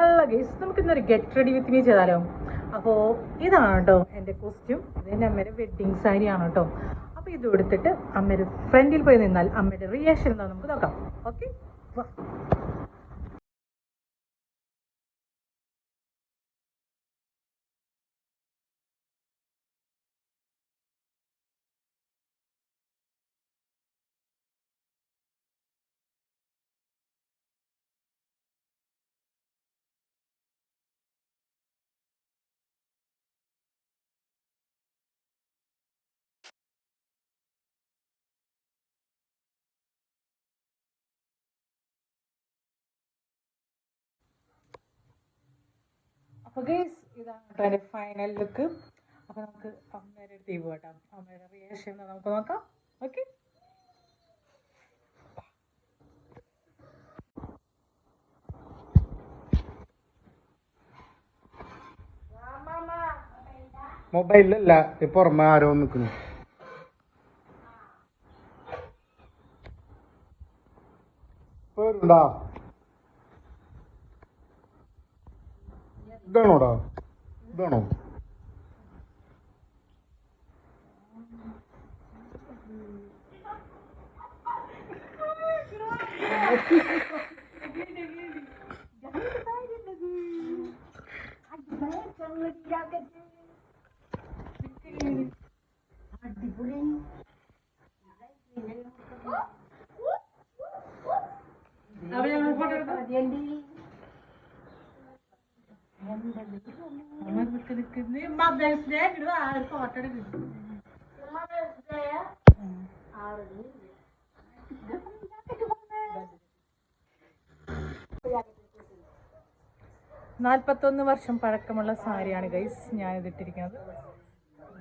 Hello guys, നമുക്ക് ഇന്നൊരു get ready with me ചെയ്താലോ? അപ്പോൾ ഇതാണ് കേട്ടോ എൻ്റെ കോസ്റ്റ്യൂം. ഇതിൻ്റെ അമ്മയുടെ വെഡ്ഡിങ് സാരിയാണ് കേട്ടോ. അപ്പോൾ ഇത് എടുത്തിട്ട് അമ്മയുടെ ഫ്രണ്ടിൽ പോയി നിന്നാൽ അമ്മയുടെ റിയാക്ഷൻ എന്താ നമുക്ക് നോക്കാം. ഓക്കെ, അപ്പോൾ ഗൈസ് ഇതാണ് കേട്ടോ എൻ്റെ ഫൈനൽ ലുക്ക്. അപ്പോൾ നമുക്ക് അമ്മയുടെ അടുത്ത് പോകാം. അമ്മയുടെ റിയാക്ഷൻ എന്താ നമുക്ക് നോക്കാം. ഓക്കെ, മൊബൈലല്ല, പുറമെ ആരോ നിൽക്കുന്നു. പേരുണ്ടാ? ഇതാണോടാ? ഇതാണോ? ഫോട്ടോ എടുക്കുന്നു. 41 വർഷം പഴക്കമുള്ള സാരിയാണ് ഗൈസ് ഞാൻ ഇതിട്ടിരിക്കുന്നത്.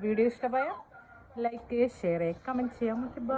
വീഡിയോ ഇഷ്ടമായ ലൈക്ക് ചെയ്യുക, ഷെയർ ചെയ്യുക, കമൻറ്റ് ചെയ്യാം. ബൈ.